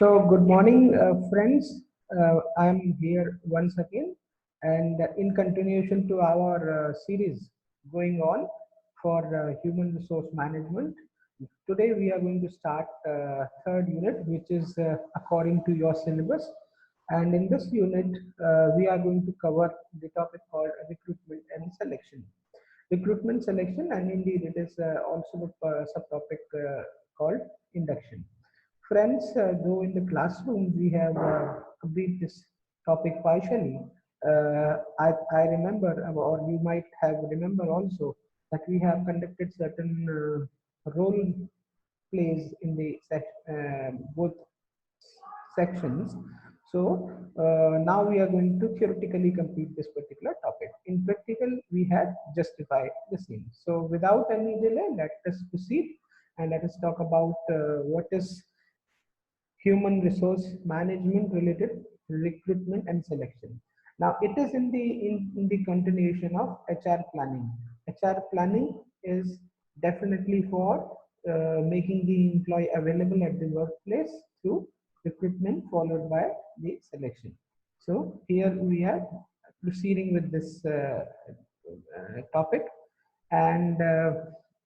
So, good morning, friends. I'm here once again, and in continuation to our series going on for human resource management. Today, we are going to start third unit, which is according to your syllabus. And in this unit, we are going to cover the topic called recruitment and selection. Recruitment selection, and indeed, it is also a subtopic called induction. Friends, though in the classroom we have completed this topic partially, I remember, or you might have remember also, that we have conducted certain role plays in the both sections. So now we are going to theoretically complete this particular topic. In practical, we have justified the same. So without any delay, let us proceed and let us talk about what is human resource management related recruitment and selection. Now it is in the continuation of HR planning. HR planning is definitely for making the employee available at the workplace through recruitment followed by the selection. So here we are proceeding with this topic, and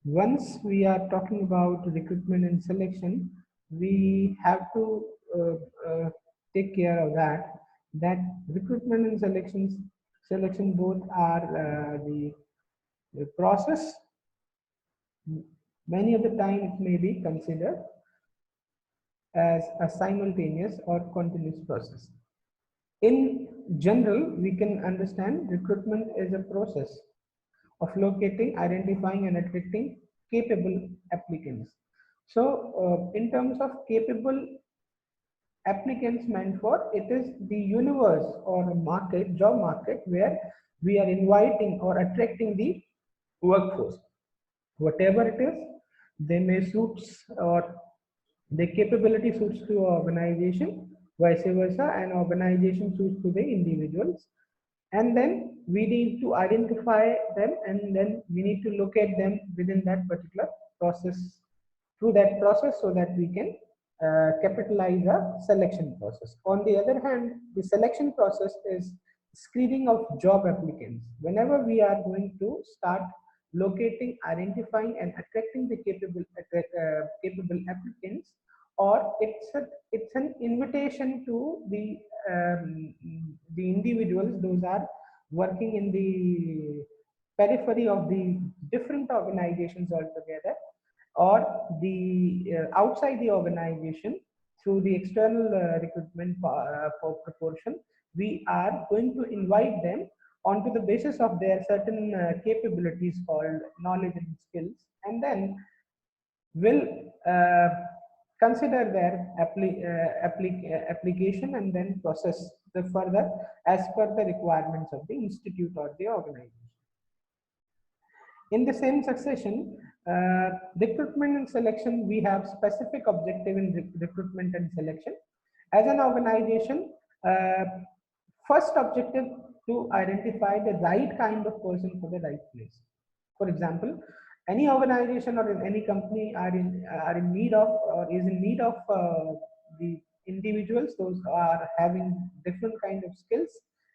once we are talking about recruitment and selection, we have to take care of that recruitment and selection both are the process. Many of the time it may be considered as a simultaneous or continuous process. In general, we can understand recruitment is a process of locating, identifying, and attracting capable applicants. So, in terms of capable applicants meant for, it is the universe or market, job market, where we are inviting or attracting the workforce. Whatever it is, they may suits or the capability suits to organization, vice versa, and organization suits to the individuals. And then we need to identify them, and then we need to locate them within that particular process, through that process, so that we can capitalize a selection process. On the other hand, the selection process is screening of job applicants. Whenever we are going to start locating, identifying, and attracting the capable applicants, or it's an invitation to the individuals those are working in the periphery of the different organizations altogether, or the outside the organization through the external recruitment for proportion. We are going to invite them onto the basis of their certain capabilities called knowledge and skills, and then will consider their application and then process the further as per the requirements of the institute or the organization. In the same succession, recruitment and selection, we have specific objective in recruitment and selection. As an organization, first objective to identify the right kind of person for the right place. For example, any organization or any company are in need of, or is in need of the individuals those are having different kind of skills.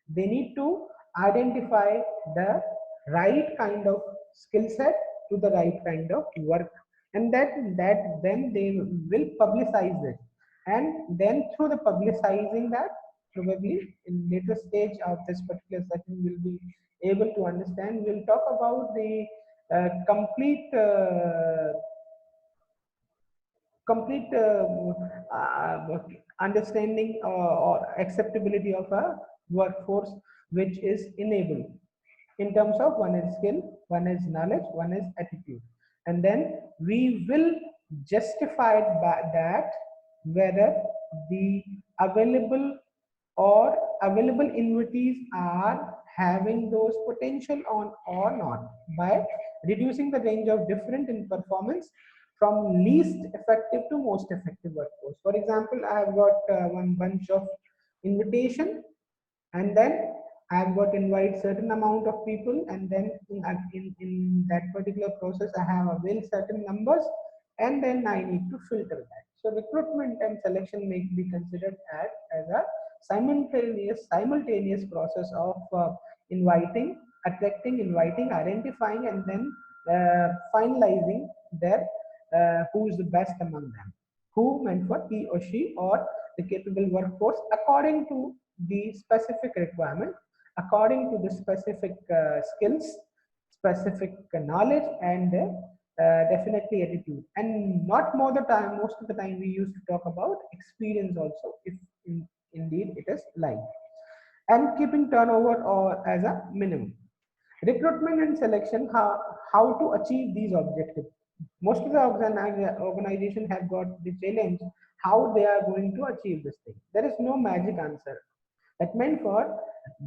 They need to identify the right kind of skill set to the right kind of work, and that then they will publicize it, and then through the publicizing that, probably in later stage of this particular session we'll be able to understand. We'll talk about the complete understanding or acceptability of a workforce which is enabled in terms of one is skill, one is knowledge, one is attitude, and then we will justify that whether the available or available invitees are having those potential on or not, by reducing the range of different in performance from least effective to most effective workforce. For example, I have got one bunch of invitation, and then I have got invite certain amount of people, and then in that particular process I have availed certain numbers, and then I need to filter that. So recruitment and selection may be considered as a simultaneous process of inviting, attracting, inviting, identifying, and then finalizing their who is the best among them, who meant for he or she or the capable workforce according to the specific requirement, according to the specific skills, specific knowledge, and definitely attitude. And not more the time, most of the time we used to talk about experience also, if indeed it is live, and keeping turnover or as a minimum. Recruitment and selection, how to achieve these objectives. Most of the organization have got the challenge how they are going to achieve this thing. There is no magic answer. That meant for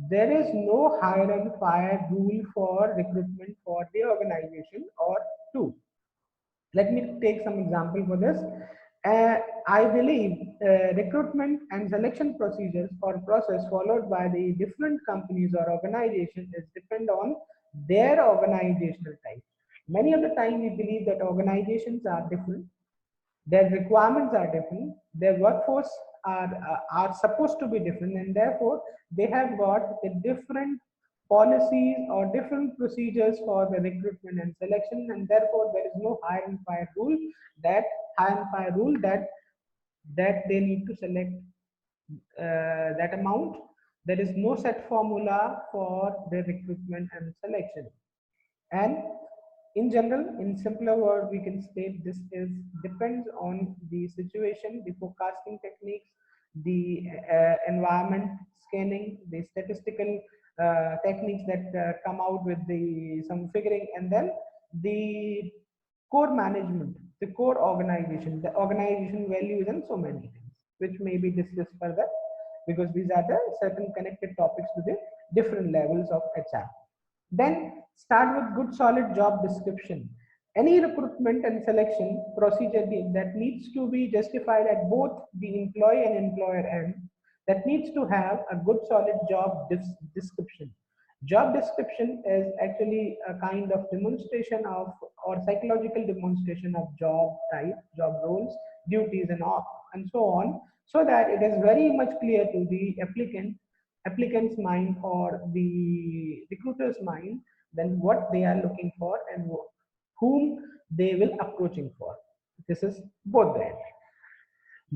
there is no hire and fire rule for recruitment for the organization or two. Let me take some example for this. I believe recruitment and selection procedures or process followed by the different companies or organizations is depend on their organizational type. Many of the time we believe that organizations are different, their requirements are different, their workforce are supposed to be different, and therefore they have got a different policies or different procedures for the recruitment and selection, and therefore there is no hire and fire rule that they need to select that amount. There is no set formula for the recruitment and selection. And in general, in simpler word, we can state this is depends on the situation, the forecasting techniques, the environment scanning, the statistical techniques that come out with the some figuring, and then the core management, the core organization, the organization values, and so many things, which may be discussed further, because these are the certain connected topics to the different levels of HR. Then start with good solid job description. Any recruitment and selection procedure that needs to be justified at both the employee and employer end, that needs to have a good solid job description. Job description is actually a kind of demonstration of or psychological demonstration of job type, job roles, duties, and all, and so on, so that it is very much clear to the applicant's mind or the recruiter's mind then what they are looking for and whom they will approaching for. This is both there.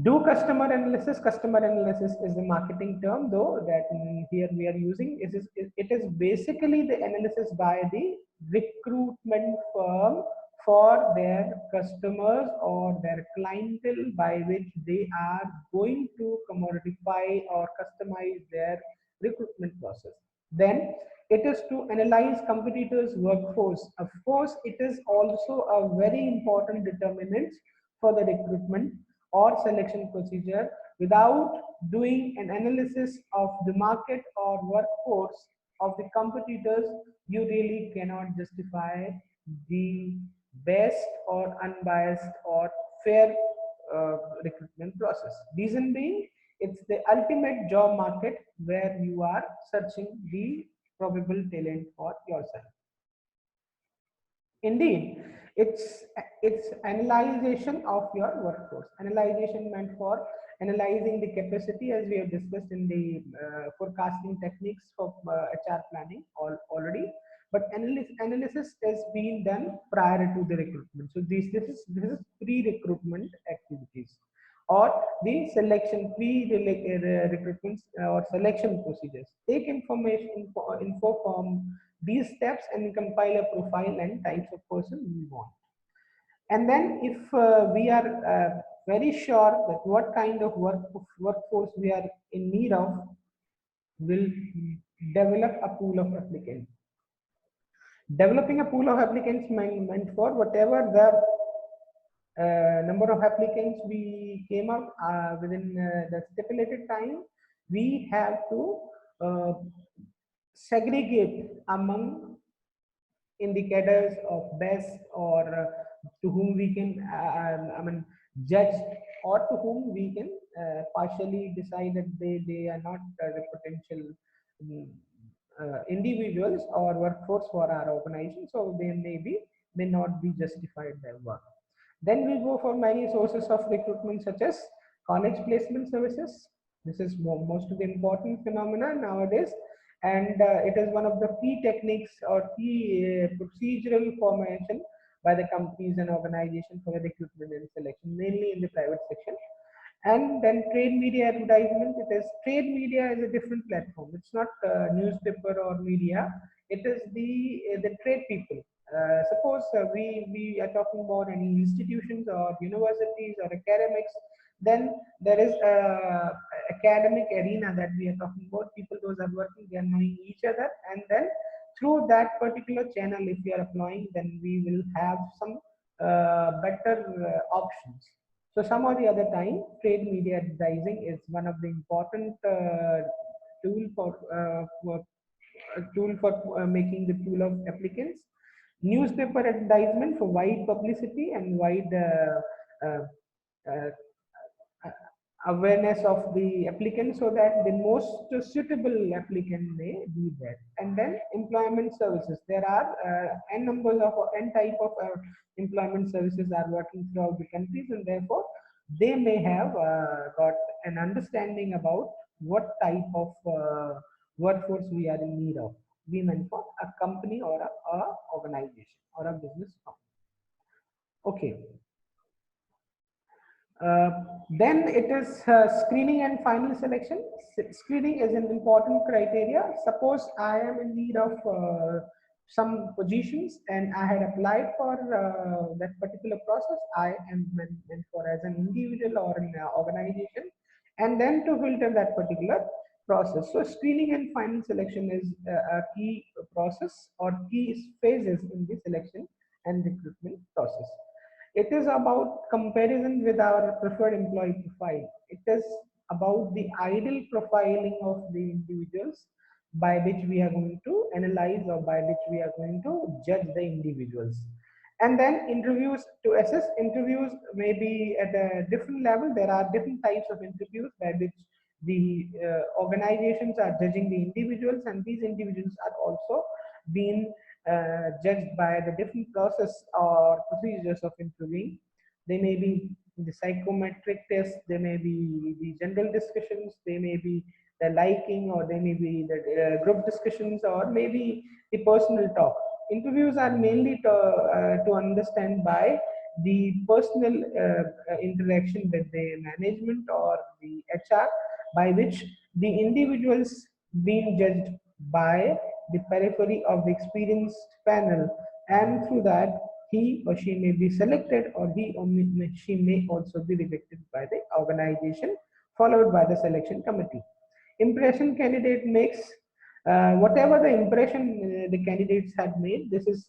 Do customer analysis. Customer analysis is the marketing term, though that here we are using. It is basically the analysis by the recruitment firm for their customers or their clientele by which they are going to commodify or customize their recruitment process. Then it is to analyze competitors' workforce. Of course, it is also a very important determinant for the recruitment or selection procedure. Without doing an analysis of the market or workforce of the competitors, you really cannot justify the best or unbiased or fair recruitment process. Reason being, it's the ultimate job market where you are searching the probable talent for yourself. Indeed, it's analyzation of your workforce. Analyzation meant for analyzing the capacity, as we have discussed in the forecasting techniques for HR planning already. But analysis is being done prior to the recruitment. So this is pre-recruitment activities or the selection pre-recruitment or selection procedures. Take information info from these steps and compile a profile and types of person we want. And then if we are very sure that what kind of workforce we are in need of, will develop a pool of applicants. Developing a pool of applicants meant for whatever the number of applicants we came up within the stipulated time, we have to segregate among indicators of best or to whom we can judge or to whom we can partially decide that they are not the potential individuals or workforce for our organization, so they may not be justified their work. Then we go for many sources of recruitment such as college placement services. This is most of the important phenomena nowadays, and it is one of the key techniques or key procedural formation by the companies and organizations for the recruitment and selection, mainly in the private section. And then trade media advertisement. It is trade media is a different platform. It's not newspaper or media. It is the trade people. Suppose we are talking about any institutions or universities or academics, then there is a academic arena that we are talking about. People those are working, they are knowing each other, and then through that particular channel, if we are applying, then we will have some better options. So some or the other time, trade media advertising is one of the important tool for making the pool of applicants. Newspaper advertisement for wide publicity and wide uh, uh, awareness of the applicant so that the most suitable applicant may be there. And then employment services, there are n numbers of n type of employment services are working throughout the countries, and therefore they may have got an understanding about what type of workforce we are in need of, we meant for a company or a organization or a business company. Okay. Uh, then it is screening and final selection. Screening is an important criteria. Suppose I am in need of some positions and I had applied for that particular process. I am meant for as an individual or an organization, and then to filter that particular process. So screening and final selection is a key process or key phases in the selection and recruitment process. It is about comparison with our preferred employee profile. It is about the ideal profiling of the individuals by which we are going to analyze or by which we are going to judge the individuals. And then interviews to assess. Interviews may be at a different level. There are different types of interviews by which the organizations are judging the individuals, and these individuals are also being judged by the different process or procedures of interviewing. They may be the psychometric test, they may be the general discussions, they may be the liking, or they may be the group discussions, or maybe the personal talk. Interviews are mainly to understand by the personal interaction with the management or the HR, by which the individuals being judged by the periphery of the experienced panel, and through that he or she may be selected, or he or she may also be rejected by the organization, followed by the selection committee. Impression candidate makes whatever the impression the candidates had made. This is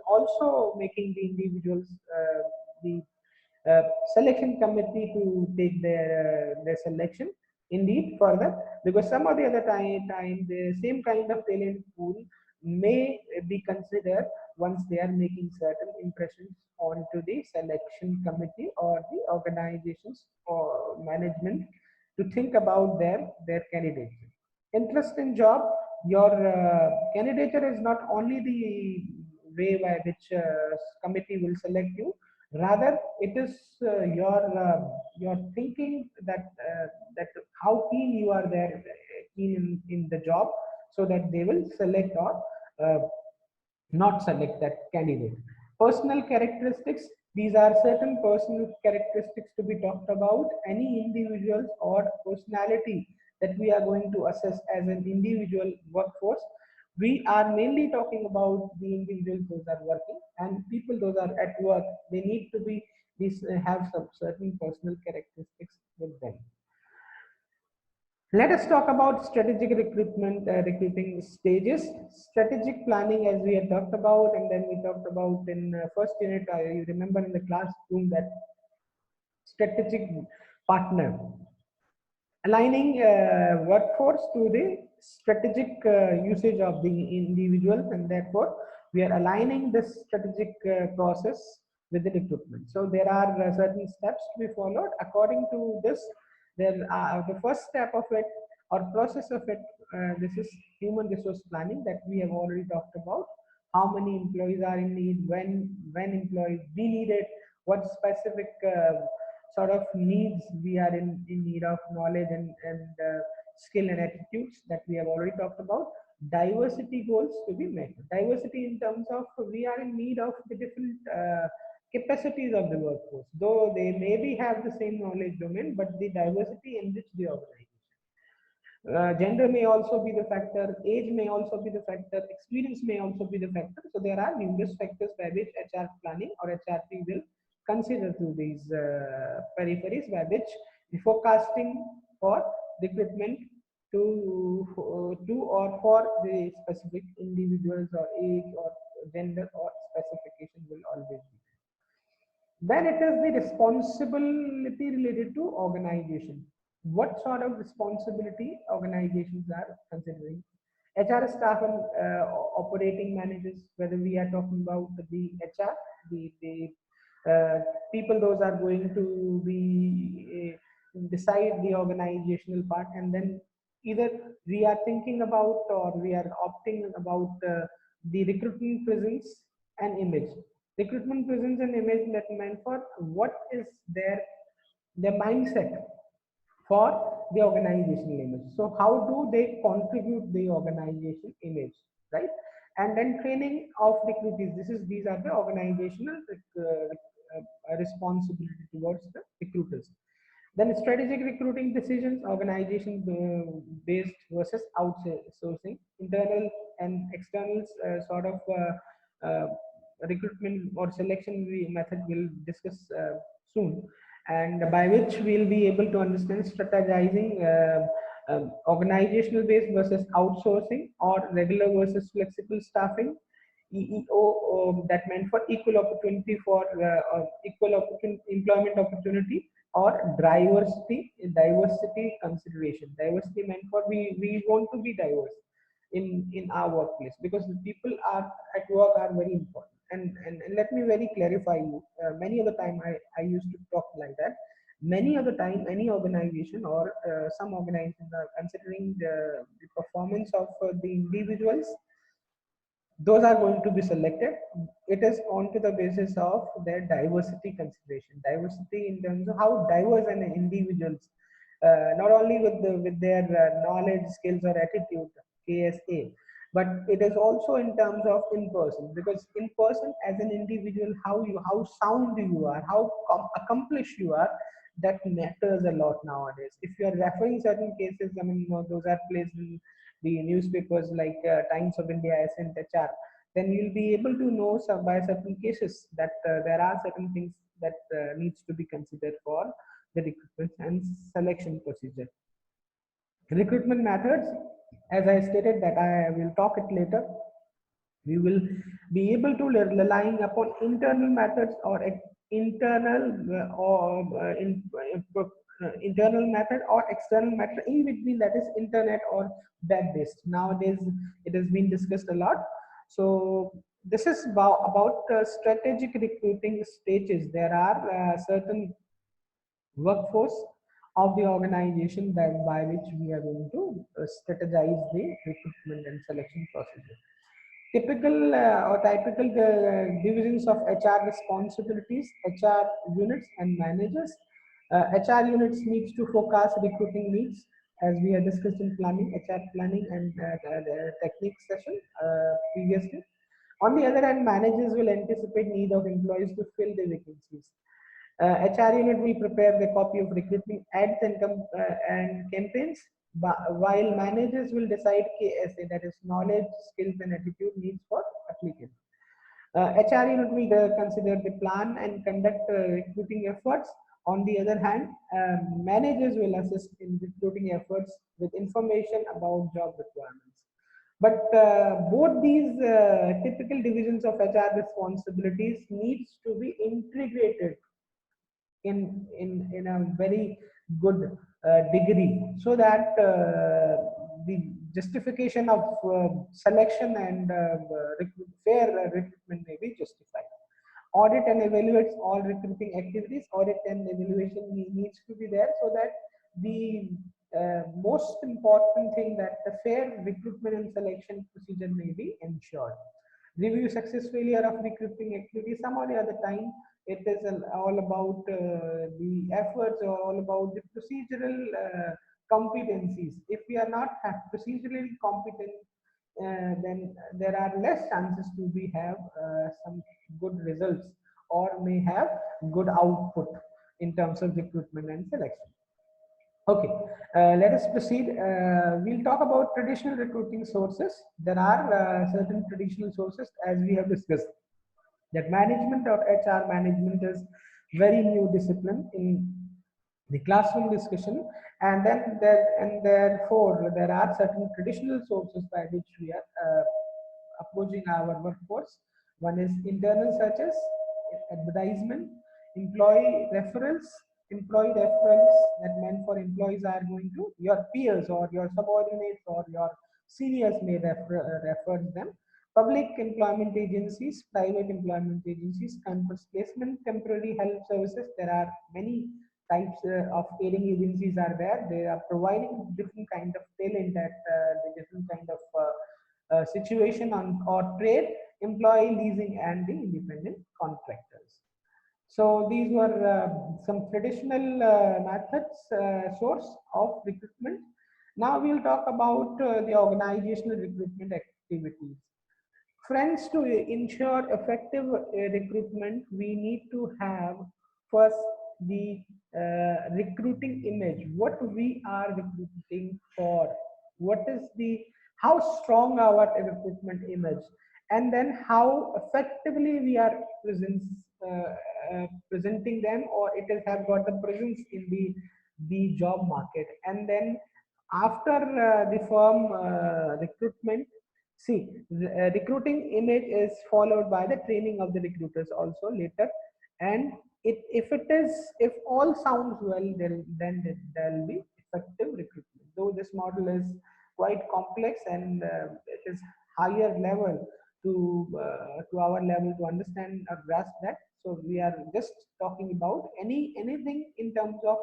also making the individuals the uh, selection committee to take their selection indeed further, because some of the other time the same kind of talent pool may be considered once they are making certain impressions onto the selection committee or the organizations or management to think about their candidates. Interest in job, your candidature is not only the way by which committee will select you. Rather, it is your thinking that how keen you are there, keen in the job, so that they will select or uh, not select that candidate. Personal characteristics, these are certain personal characteristics to be talked about. Any individuals or personality that we are going to assess as an individual workforce, we are mainly talking about the individuals those are working, and people those are at work, they need to be these have some certain personal characteristics with them. Let us talk about strategic recruiting stages. Strategic planning, as we had talked about, and then we talked about in first unit. You remember in the classroom that strategic partner, aligning workforce to the strategic usage of the individuals, and therefore we are aligning this strategic process with the recruitment. So there are certain steps to be followed. According to this, there are the first step of it or process of it. This is human resource planning that we have already talked about. How many employees are in need, when employees be needed, what specific sort of needs we are in need of, knowledge and skill and attitudes that we have already talked about. Diversity goals to be met. Diversity in terms of we are in need of the different capacities of the workforce, though they maybe have the same knowledge domain, but the diversity enrich the organization. Gender may also be the factor, age may also be the factor, experience may also be the factor. So there are numerous factors by which HR planning or HRP will consider through these peripheries, by which the forecasting for recruitment to or for the specific individuals or age or gender or specification will always be. Then it is the responsibility related to organization. What sort of responsibility organizations are considering? HR staff and operating managers, whether we are talking about the HR, the people, those are going to be decide the organizational part, and then either we are thinking about or we are opting about the recruitment presence and image. Recruitment presence and image that meant for what is their mindset for the organizational image. So how do they contribute the organization image, right? And then training of recruitees. These are the organizational responsibility towards the recruiters. Then strategic recruiting decisions, organization based versus outsourcing, internal and external sort of recruitment or selection method we'll discuss soon, and by which we'll be able to understand strategizing organizational based versus outsourcing or regular versus flexible staffing. EEO, that meant for equal opportunity for equal opportunity, employment opportunity, or diversity consideration. Diversity meant for we want to be diverse in our workplace, because the people are at work are very important. And let me very clarify you. Many of the time I used to talk like that. Many of the time, any organization or some organizations are considering the performance of the individuals. Those are going to be selected. It is on to the basis of their diversity consideration. Diversity in terms of how diverse an individuals, not only with their knowledge, skills, or attitude, KSA, but it is also in terms of in person. Because in person, as an individual, how sound you are, how accomplished you are, that matters a lot nowadays. If you are referring certain cases, I mean, those are placed in the newspapers like Times of India, Ascent, HR, then you'll be able to know by certain cases that there are certain things that needs to be considered for the recruitment and selection procedure. Recruitment methods, as I stated that I will talk it later, we will be able to relying upon internal methods or internal internal method or external method in between, that is internet or web based. Nowadays it has been discussed a lot. So this is about strategic recruiting stages. There are certain workforce of the organization by which we are going to strategize the recruitment and selection procedure. Typical or typical divisions of HR responsibilities, HR units and managers. HR units needs to forecast recruiting needs, as we had discussed in planning, HR planning and the technique session previously. On the other hand, managers will anticipate need of employees to fill the vacancies. HR unit will prepare the copy of recruitment ads and campaigns, while managers will decide KSA, that is knowledge, skills, and attitude needs for applicants. HR unit will consider the plan and conduct recruiting efforts. On the other hand, managers will assist in recruiting efforts with information about job requirements. But both these typical divisions of HR responsibilities needs to be integrated in a very good degree, so that the justification of selection and fair recruitment may be justified. Audit and evaluates all recruiting activities. Audit and evaluation needs to be there, so that the most important thing, that the fair recruitment and selection procedure may be ensured. Review success failure of recruiting activities. Some or the other time It is all about the efforts, or all about the procedural competencies. If we are not procedurally competent, then there are less chances to be have some good results, or may have good output in terms of recruitment and selection. Okay, let us proceed. We'll talk about traditional recruiting sources. There are certain traditional sources, as we have discussed, that management or HR management is very new discipline in the classroom discussion, and then therefore there are certain traditional sources by which we are approaching our workforce. One is internal searches, advertisement, employee referrals. Employee referrals that meant for employees are going to your peers or your subordinates or your seniors may refer them. Public employment agencies, private employment agencies, campus placement, temporary help services. There are many types of aiding agencies are there. They are providing different kind of talent at the different kind of situation on or trade, employee leasing, and the independent contractors. So these were some traditional methods, source of recruitment. Now we'll talk about the organizational recruitment activities. Friends, to ensure effective recruitment, we need to have first the recruiting image. What we are recruiting for? What is the how strong our recruitment image, and then how effectively we are presenting them, or it has have got the presence in the job market. And then after the firm recruitment, see, the recruiting image is followed by the training of the recruiters also later. And if it is, if all sounds well, then there will be effective recruitment. Though this model is quite complex, and it is higher level to our level to understand or grasp that. So we are just talking about anything in terms of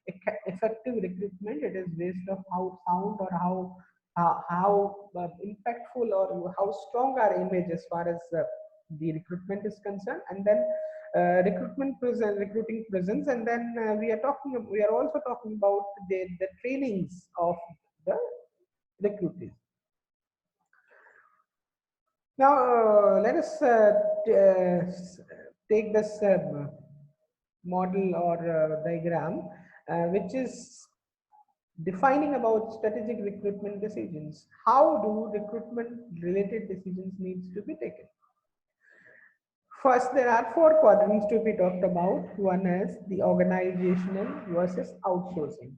effective recruitment. It is based on how sound or how impactful or how strong our image as far as the recruitment is concerned. And then recruiting presence, and then we are also talking about the trainings of the recruiters. Now let us take this model or diagram, which is defining about strategic recruitment decisions. How do recruitment related decisions needs to be taken? First, there are four quadrants to be talked about. One is the organizational versus outsourcing.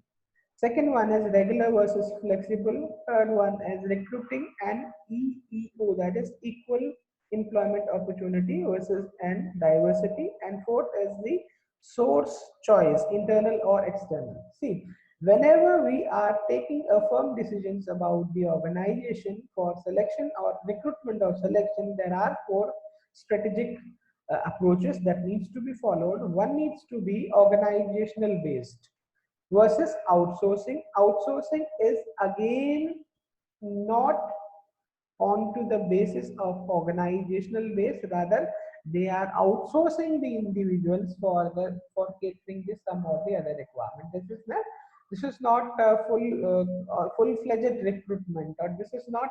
Second one is regular versus flexible. Third one is recruiting and EEO, that is equal employment opportunity versus and diversity. And fourth is the source choice, internal or external. See, whenever we are taking a firm decisions about the organization for selection or recruitment or selection, there are four strategic approaches that needs to be followed. One needs to be organizational based versus outsourcing. Outsourcing is again not onto the basis of organizational base, rather they are outsourcing the individuals for catering this some or the other requirement. This is not full-fledged recruitment, or this is not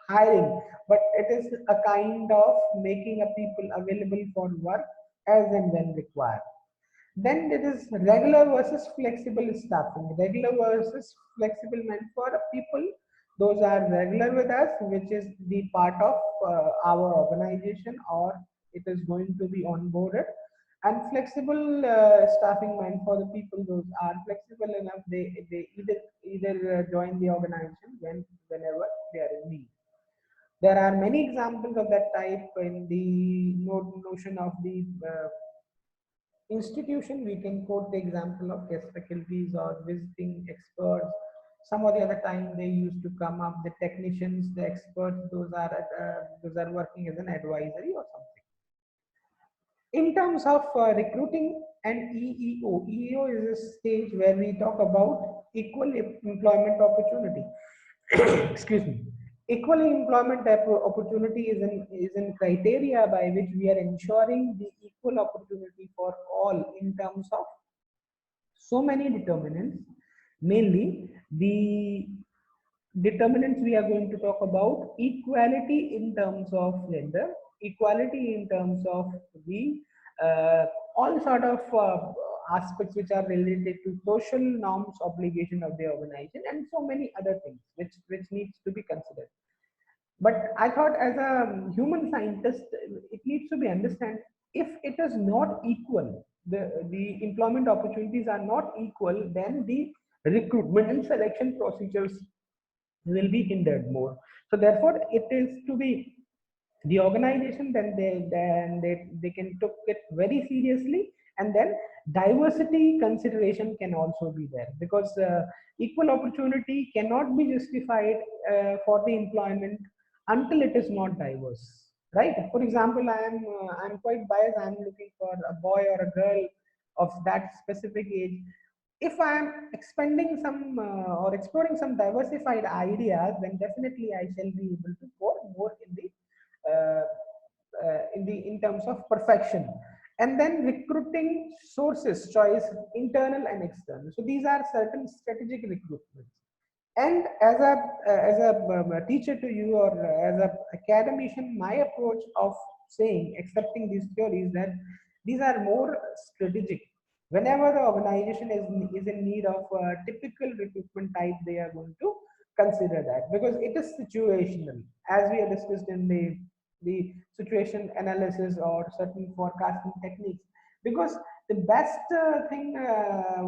hiring, but it is a kind of making a people available for work as and when required. Then it is regular versus flexible staffing. Regular versus flexible meant for people, those are regular with us, which is the part of our organization, or it is going to be onboarded. And flexible staffing meant for the people those are flexible enough, they either join the organization whenever they are in need. There are many examples of that type in the notion of the institution. We can quote the example of guest faculties or visiting experts. Some of the other time they used to come up, the technicians, the experts, those are working as an advisory or something. In terms of recruiting and EEO, EEO is a stage where we talk about equal employment opportunity. Excuse me. Equal employment opportunity is in criteria by which we are ensuring the equal opportunity for all in terms of so many determinants. Mainly, the determinants we are going to talk about: equality in terms of gender, equality in terms of the uh, all sort of aspects which are related to social norms, obligation of the organization, and so many other things which needs to be considered. But I thought, as a human scientist, it needs to be understand, if it is not equal, the employment opportunities are not equal, then the recruitment and selection procedures will be hindered more. So therefore it is to be the organization, then they can took it very seriously. And then diversity consideration can also be there, because equal opportunity cannot be justified for the employment until it is not diverse, right? For example, I'm quite biased. I'm looking for a boy or a girl of that specific age. If I am expanding some or exploring some diversified ideas, then definitely I shall be able to go more uh, in terms of perfection. And then recruiting sources choice, internal and external. So these are certain strategic recruitments. And as a teacher to you, or as a academician, my approach of saying accepting these theories, that these are more strategic. Whenever the organization is in need of a typical recruitment type, they are going to consider that, because it is situational, as we have discussed in the situation analysis or certain forecasting techniques. Because the best thing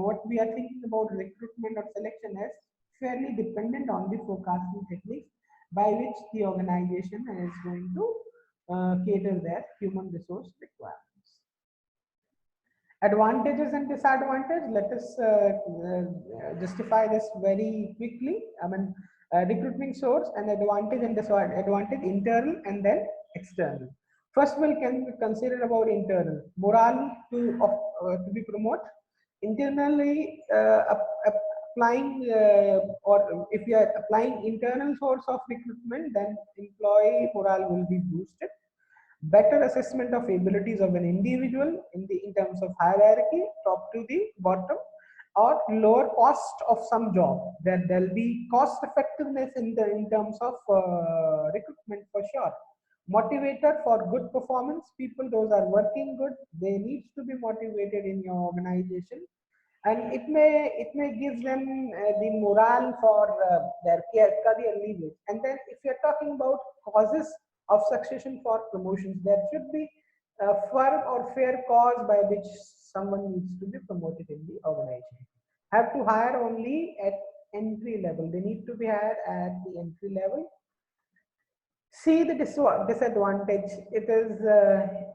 what we are thinking about recruitment or selection is fairly dependent on the forecasting techniques by which the organization is going to cater their human resource requirements. Advantages and disadvantages. Let us justify this very quickly. I mean, recruitment source and advantage and disadvantage, internal and then external. First, we'll can consider about internal. Morale to be promoted. Internally, applying or if you are applying internal source of recruitment, then employee morale will be boosted. Better assessment of abilities of an individual in terms of hierarchy, top to the bottom, or lower cost of some job. Then there'll be cost effectiveness in terms of recruitment for sure. Motivator for good performance. People those are working good, they need to be motivated in your organization, and it may give them the morale for their career leverage. And then if you're talking about causes of succession for promotions, there should be a firm or fair cause by which someone needs to be promoted in the organization. Have to hire only at entry level, they need to be hired at the entry level. See the disadvantage. It is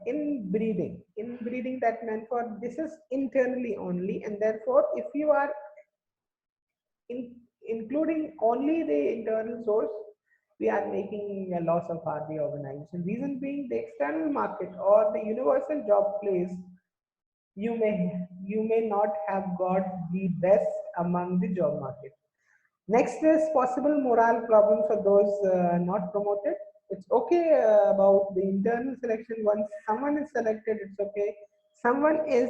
inbreeding. Inbreeding, that meant for this is internally only, and therefore, if you are including only the internal source, we are making a loss of the organization. Reason being, the external market or the universal job place, you may not have got the best among the job market. Next is possible morale problem for those not promoted. It's okay about the internal selection. Once someone is selected, it's okay. Someone is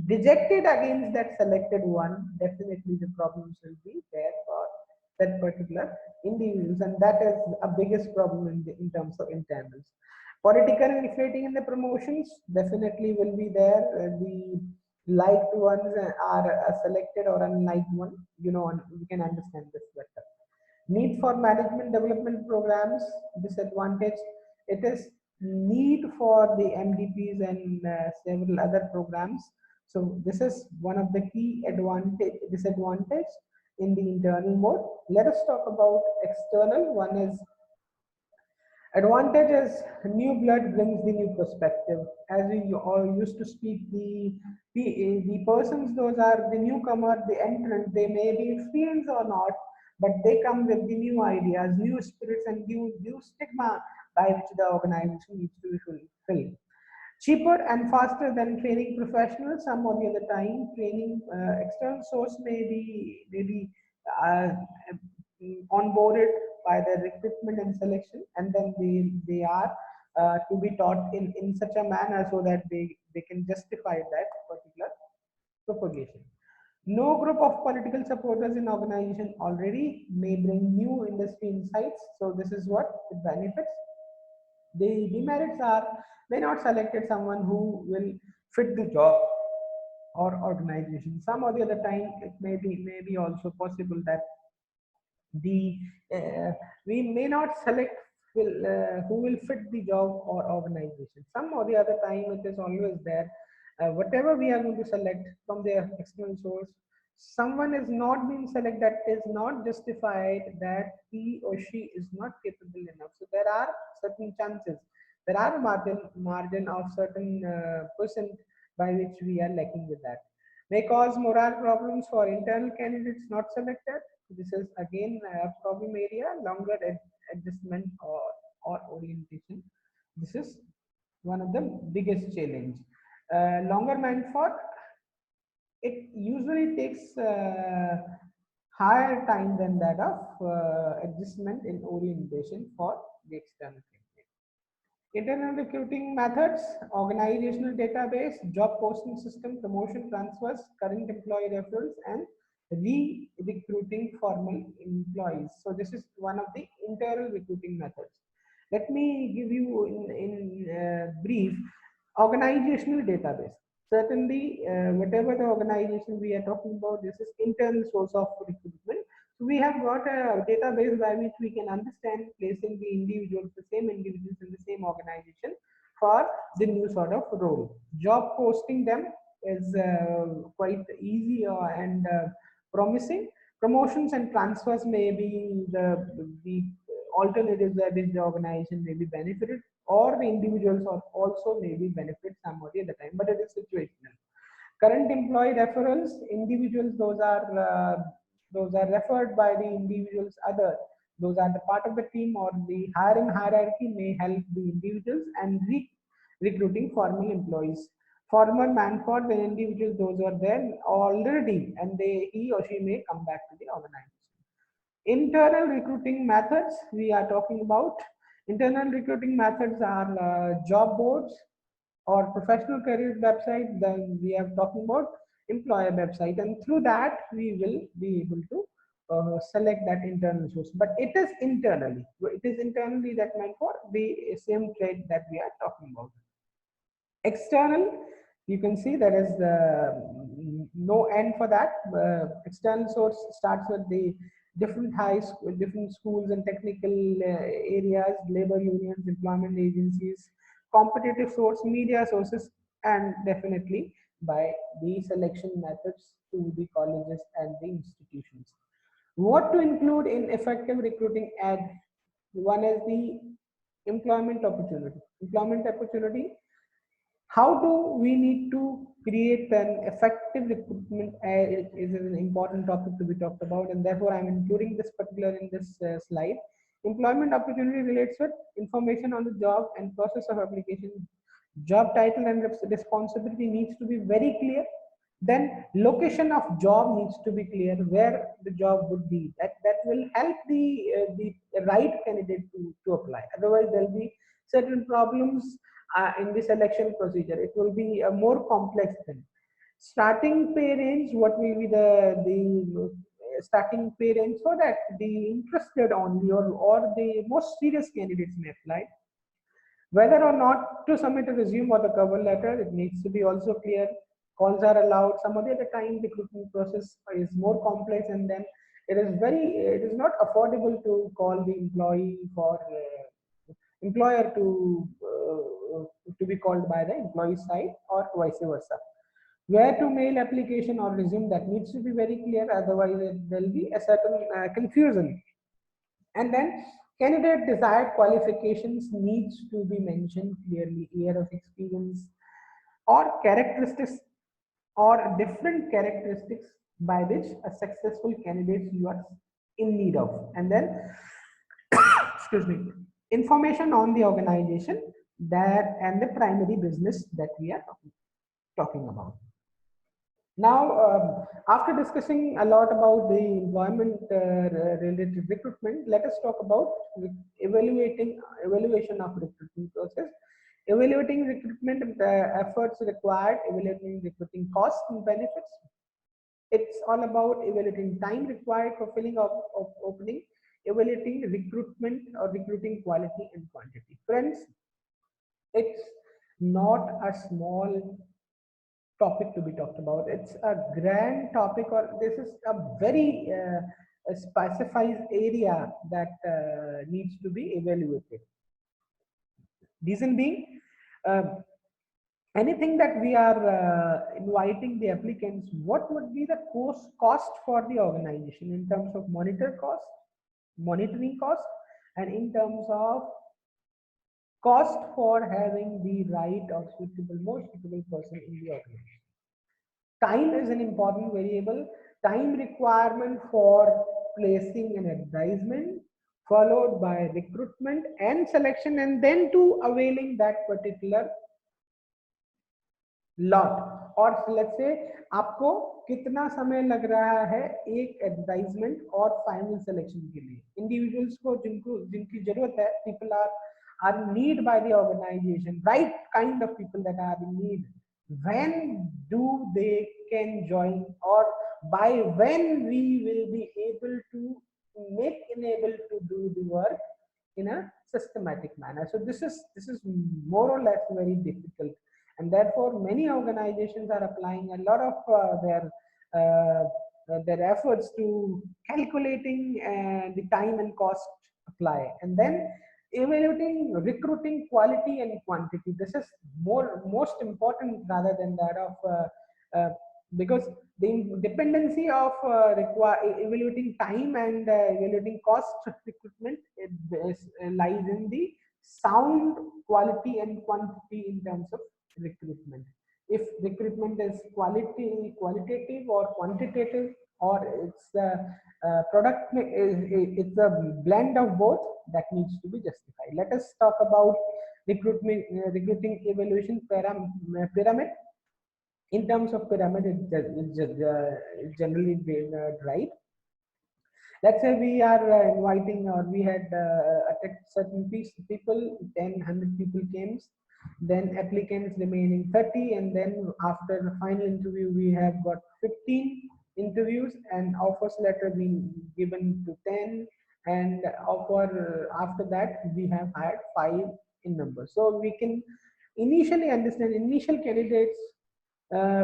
dejected against that selected one, definitely the problems will be there for that particular individuals, and that is a biggest problem in terms of internals. Political inflating in the promotions definitely will be there. The liked ones are selected or unliked one. You can understand this better. Need for management development programs. Disadvantage. It is need for the MDPs and several other programs. So this is one of the key disadvantage in the internal mode. Let us talk about external. One is advantage is new blood brings the new perspective. As we all used to speak, the persons, those are the newcomer, the entrant, they may be experienced or not, but they come with the new ideas, new spirits, and new stigma by which the organization needs to be fulfilled. Cheaper and faster than training professionals. Some of the other time, training external source may be uh, onboarded by the recruitment and selection, and then they are to be taught in such a manner so that they can justify that particular propagation. No group of political supporters in organization already may bring new industry insights. So this is what it benefits. The demerits are may not selected someone who will fit the job or organization. Some or the other time it may be also possible that the we may not select who will fit the job or organization. Some or the other time it is always there. Whatever we are going to select from the external source, someone is not being selected that is not justified that he or she is not capable enough. So there are certain chances, there are margin of certain percent by which we are lacking with that. May cause moral problems for internal candidates not selected. This is again a problem area, longer adjustment or orientation. This is one of the biggest challenge. Longer meant for, it usually takes higher time than that of adjustment in orientation for the external candidate. Internal recruiting methods, organizational database, job posting system, promotion transfers, current employee referrals, and re-recruiting formal employees. So this is one of the internal recruiting methods. Let me give you in brief organizational database. Certainly, whatever the organization we are talking about, this is internal source of recruitment. So we have got a database by which we can understand placing the individuals, the same individuals in the same organization for the new sort of role. Job posting them is quite easy and promising. Promotions and transfers may be the alternatives that is the organization may be benefited, or the individuals are also maybe benefit some or the other time, but it is situational. Current employee referrals, individuals, those are referred by the individuals other, those are the part of the team or the hiring hierarchy may help the individuals, and recruiting formal employees. Former manpower, the individuals, those are there already, and he or she may come back to the organization. Internal recruiting methods we are talking about. Internal recruiting methods are job boards or professional career website. Then we are talking about employer website, and through that we will be able to select that internal source. But it is internally that meant for the same trade that we are talking about. External, you can see there is no end for that. External source starts with the different different schools and technical areas, labor unions, employment agencies, competitive source, media sources, and definitely by the selection methods to the colleges and the institutions. What to include in effective recruiting ad? One is the employment opportunity. Employment opportunity, how do we need to create an effective recruitment is an important topic to be talked about, and therefore I'm including this particular in this slide. Employment opportunity relates with information on the job and process of application. Job title and responsibility needs to be very clear. Then location of job needs to be clear, where the job would be. That will help the right candidate to apply. Otherwise there'll be certain problems in the selection procedure. It will be a more complex thing. Starting pay range, what will be the starting pay range, so that the interested only or the most serious candidates may apply. Whether or not to submit a resume or the cover letter, it needs to be also clear. Calls are allowed. Some of the other time the recruitment process is more complex, and then it is not affordable to call the employee for employer to be called by the employee side, or vice versa. Where to mail application or resume, that needs to be very clear, otherwise there will be a certain confusion. And then candidate desired qualifications needs to be mentioned clearly, year of experience or characteristics or different characteristics by which a successful candidate you are in need of. And then excuse me, information on the organization that and the primary business that we are talking about. Now, after discussing a lot about the employment related recruitment, let us talk about evaluation of recruitment process, evaluating recruitment efforts required, evaluating recruiting costs and benefits. It's all about evaluating time required for filling of opening, evaluating recruitment or recruiting quality and quantity. Friends, it's not a small topic to be talked about. It's a grand topic, or this is a very specified area that needs to be evaluated. Reason being, uh, anything that we are inviting the applicants, what would be the cost for the organization in terms of monitoring cost, and in terms of cost for having the right or most suitable person in the organization. Time is an important variable. Time requirement for placing an advertisement, followed by recruitment and selection, and then to availing that particular lot. और let's say आपको कितना समय लग रहा है एक advertisement और final selection के लिए. इंडिविजुअल्स को जिनकी जरूरत है, people are in need by the organization, right kind of people that are in need. When do they can join, or by when we will be able to enable to do the work in a systematic manner. So this is more or less very difficult, and therefore many organizations are applying a lot of their efforts to calculating the time and cost apply, and then evaluating recruiting quality and quantity. This is most important rather than that of because the dependency of evaluating time and evaluating cost recruitment lies in the sound quality and quantity in terms of recruitment. If recruitment is qualitative or quantitative, or it's it's a blend of both, that needs to be justified. Let us talk about recruiting evaluation pyramid. In terms of pyramid, it's generally right. Let's say we are inviting, or we had certain people, 10, 100 people came, then applicants remaining 30, and then after the final interview we have got 15 interviews, and offers letter being given to 10, and offer after that we have hired 5 in number. So we can initially understand initial candidates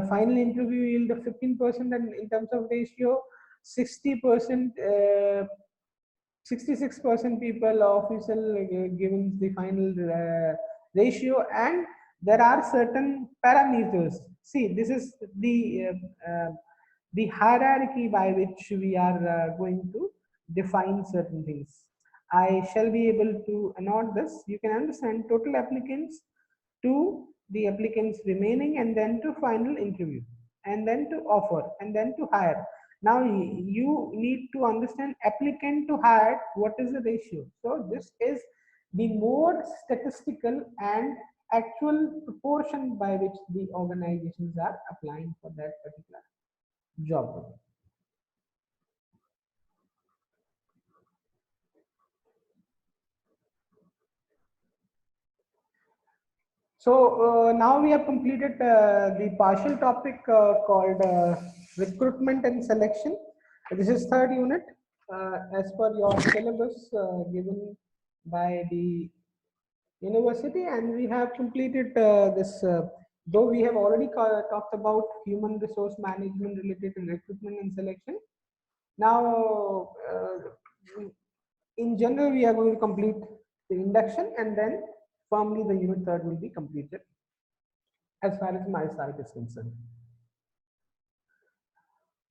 final interview yield of 15%, and in terms of ratio 60%, 66% people official given the final ratio. And there are certain parameters. See, this is the hierarchy by which we are going to define certain things. I shall be able to announce this. You can understand total applicants, to the applicants remaining, and then to final interview, and then to offer, and then to hire. Now you need to understand applicant to hire, what is the ratio. So this is the more statistical and actual proportion by which the organizations are applying for that particular job. So now we have completed the partial topic called recruitment and selection. This is third unit as per your syllabus given by the university, and we have completed this. Though we have already talked about human resource management related to recruitment and selection. Now, in general, we are going to complete the induction, and then firmly the unit third will be completed as far as my side is concerned.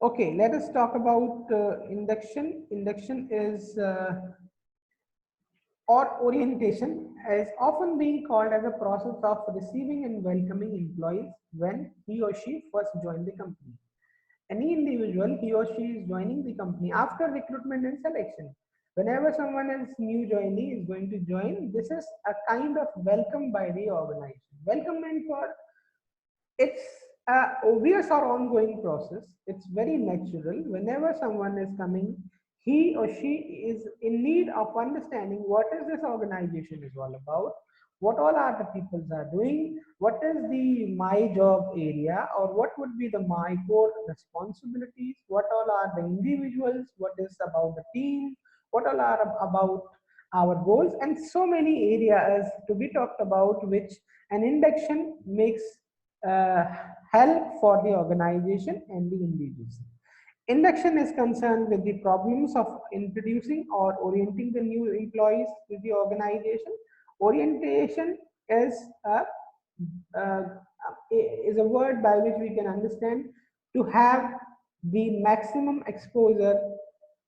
Okay, let us talk about induction. Induction is or orientation is often being called as a process of receiving and welcoming employees when he or she first join the company. Any individual, he or she is joining the company after recruitment and selection. Whenever someone else new joinee is going to join, this is a kind of welcome by the organization. Welcome meant for, it's obvious or ongoing process. It's very natural. Whenever someone is coming, he or she is in need of understanding what is this organization is all about, what all are the peoples are doing, what is the my job area, or what would be the my core responsibilities, what all are the individuals, what is about the team, what all are about our goals, and so many areas to be talked about, which an induction makes uh, help for the organization and the individuals. Induction is concerned with the problems of introducing or orienting the new employees to the organization. Orientation is uh, is a word by which we can understand to have the maximum exposure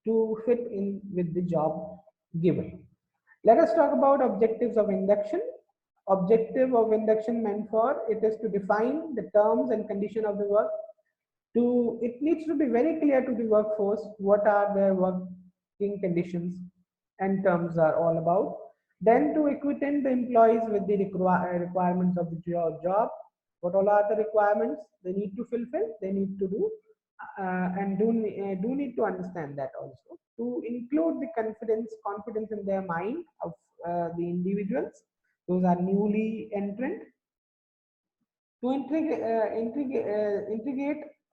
to fit in with the job given. Let us talk about objectives of induction. Objective of induction meant for it is to define the terms and condition of the work. To it needs to be very clear to the workforce what are their working conditions and terms are all about. Then to acquaint the employees with the requirements of the job. What all are the requirements they need to fulfill? They need to do and do need to understand that also. To include the confidence in their mind of the individuals, those are newly entrant. To integrate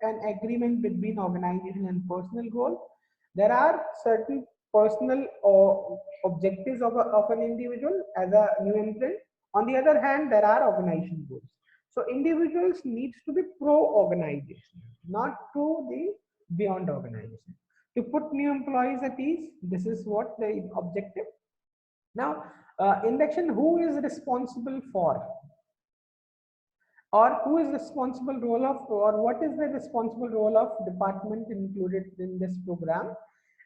an agreement between organization and personal goal, there are certain personal or objectives of an individual as a new entrant. On the other hand, there are organization goals. So individuals needs to be pro organization, not to the beyond organization. To put new employees at ease, this is what the objective. Now, induction, who is responsible for, or who is responsible role of, or what is the responsible role of department included in this program?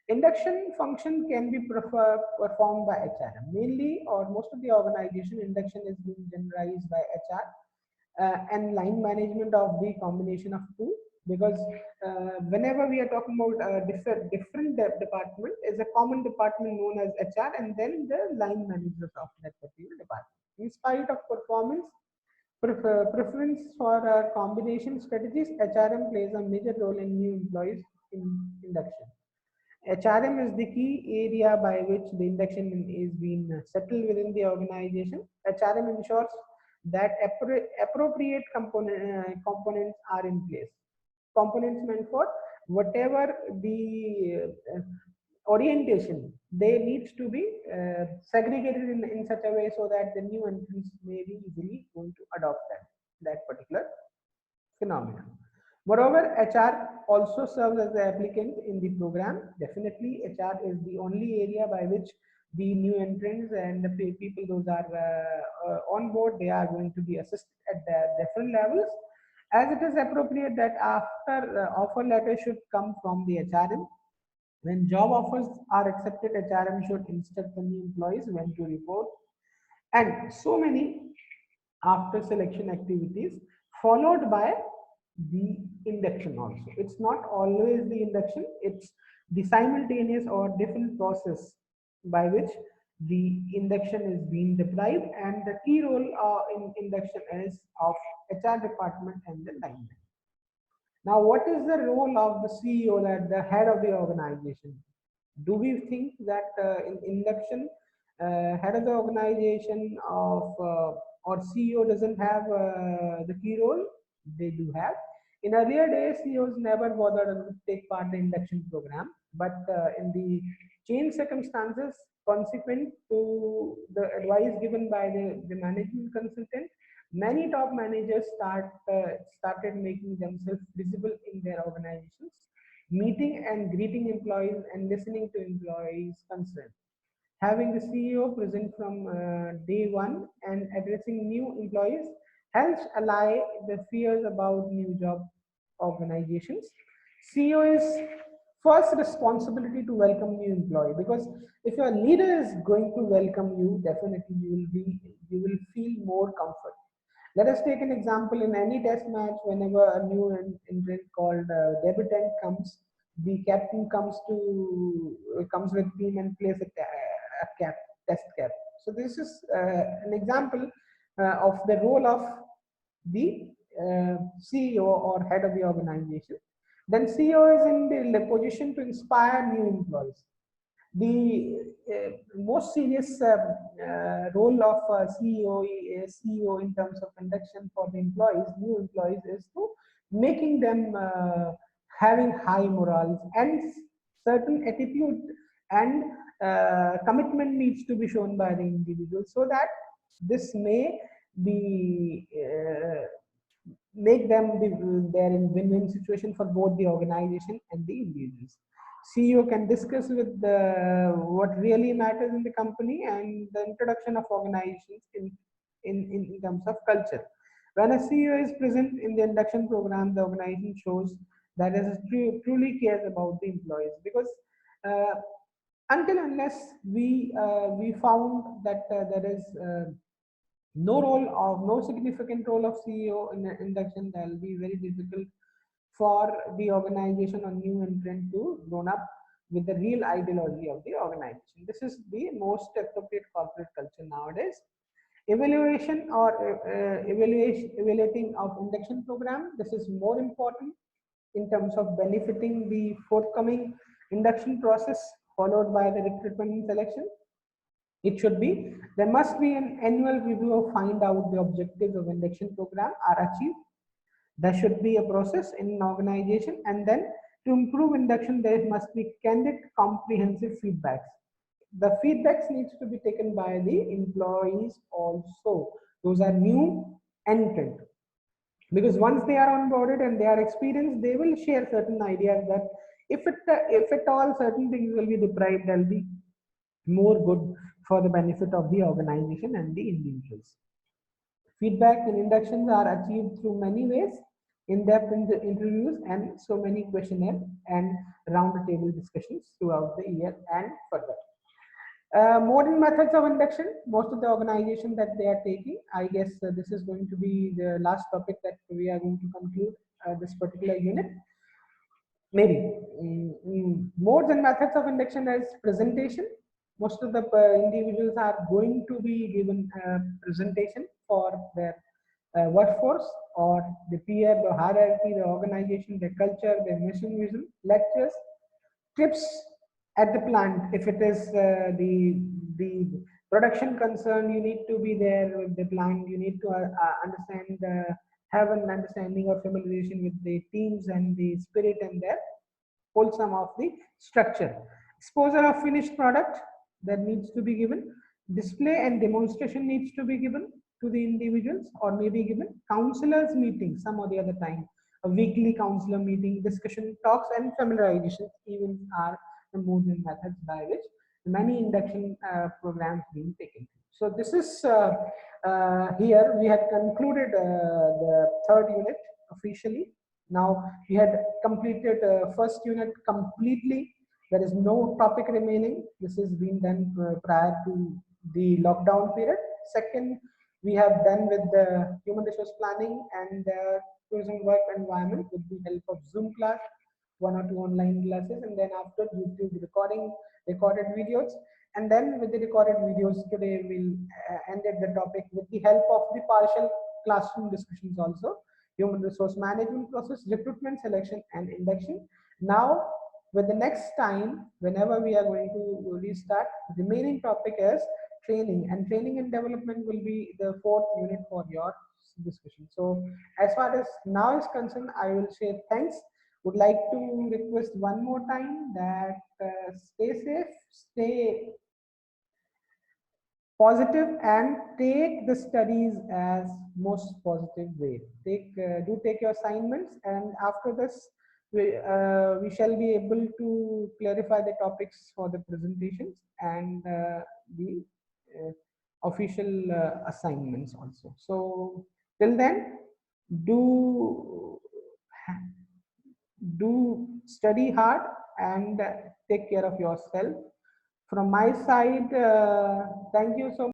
Induction function can be performed by HRM mainly, or most of the organization. Induction is being generalized by HR and line management of the combination of two, because whenever we are talking about different department, is a common department known as HR, and then the line managers of that particular department. In spite of performance preference for combination strategies, HRM plays a major role in new employees induction. HRM is the key area by which the induction is being settled within the organization. HRM ensures that appropriate components are in place. Components meant for whatever the orientation, they needs to be segregated in such a way so that the new entrants may be easily going to adopt that particular phenomenon. Moreover, HR also serves as the applicant in the program. Definitely, HR is the only area by which the new entrants and the people those are on board, they are going to be assisted at the different levels. As it is appropriate that after offer letter should come from the HRM. When job offers are accepted, HRM should instruct the new employees when to report, and so many after selection activities followed by the induction also. It's not always the induction, it's the simultaneous or different process by which the induction is being deprived, and the key role in induction is of HR department and the line. Now, what is the role of the CEO, that the head of the organization? Do we think that in induction, head of the organization of or CEO doesn't have the key role? They do have. In earlier days, CEOs never bothered to take part in the induction program, but in the changed circumstances consequent to the advice given by the management consultant, many top managers started making themselves visible in their organizations, meeting and greeting employees and listening to employees' concerns. Having the CEO present from day one and addressing new employees helps allay the fears about new job organizations. CEO is first responsibility to welcome new employee, because if your leader is going to welcome you, definitely you will feel more comfort. Let us take an example. In any test match, whenever a new entrant called debutant comes, the captain comes with team and plays a cap, test cap. So this is an example of the role of the CEO or head of the organization, then CEO is in the position to inspire new employees. The most serious role of CEO in terms of induction for the employees, new employees, is to making them having high morals, and certain attitude and commitment needs to be shown by the individual, so that this may be make them they're in win-win situation for both the organization and the individuals. CEO can discuss with what really matters in the company and the introduction of organizations in terms of culture. When a CEO is present in the induction program, the organization shows that it truly cares about the employees, because uh, until unless we found that there is no significant role of CEO in the induction, that will be very difficult for the organization or new entrant to grown up with the real ideology of the organization. This is the most appropriate corporate culture nowadays. Evaluation or evaluating of induction program. This is more important in terms of benefiting the forthcoming induction process followed by the recruitment and selection. It should be, there must be an annual review of find out the objectives of induction program are achieved. There should be a process in an organization, and then to improve induction, there must be candid, comprehensive feedbacks. The feedbacks needs to be taken by the employees also. Those are new entrant, because once they are onboarded and they are experienced, they will share certain ideas that if at all certain things will be deprived, they'll be more good for the benefit of the organization and the individuals. Feedback and inductions are achieved through many ways: in-depth interviews and so many questionnaire and round-table discussions throughout the year and further. Modern methods of induction, most of the organizations that they are taking, I guess this is going to be the last topic that we are going to conclude this particular unit. Maybe modes and methods of induction as presentation. Most of the individuals are going to be given a presentation for their workforce or the peer, the hierarchy, the organization, the culture, the mission, vision, lectures, tips at the plant. If it is the production concern, you need to be there with the plant. You need to understand have an understanding or familiarization with the teams and the spirit and the wholesome of the structure. Exposure of finished product that needs to be given. Display and demonstration needs to be given to the individuals, or maybe given counselors meeting some or the other time. A weekly counselor meeting, discussion, talks, and familiarization even are the modes and methods by which many induction programs being taken. So this is here we had concluded the third unit officially. Now we had completed first unit completely. There is no topic remaining. This has been done prior to the lockdown period. Second, we have done with the human resource planning and tourism work environment with the help of Zoom class, 1 or 2 online classes, and then after YouTube recorded videos. And then with the recorded videos today, we'll ended the topic with the help of the partial classroom discussions also. Human resource management process, recruitment, selection, and induction. Now, with the next time, whenever we are going to restart, the remaining topic is training, and training and development will be the fourth unit for your discussion. So, as far as now is concerned, I will say thanks. Would like to request one more time that stay safe, stay positive, and take the studies as most positive way. Do take your assignments, and after this we shall be able to clarify the topics for the presentations and the official assignments also. So till then, do study hard and take care of yourself. From my side, thank you so much.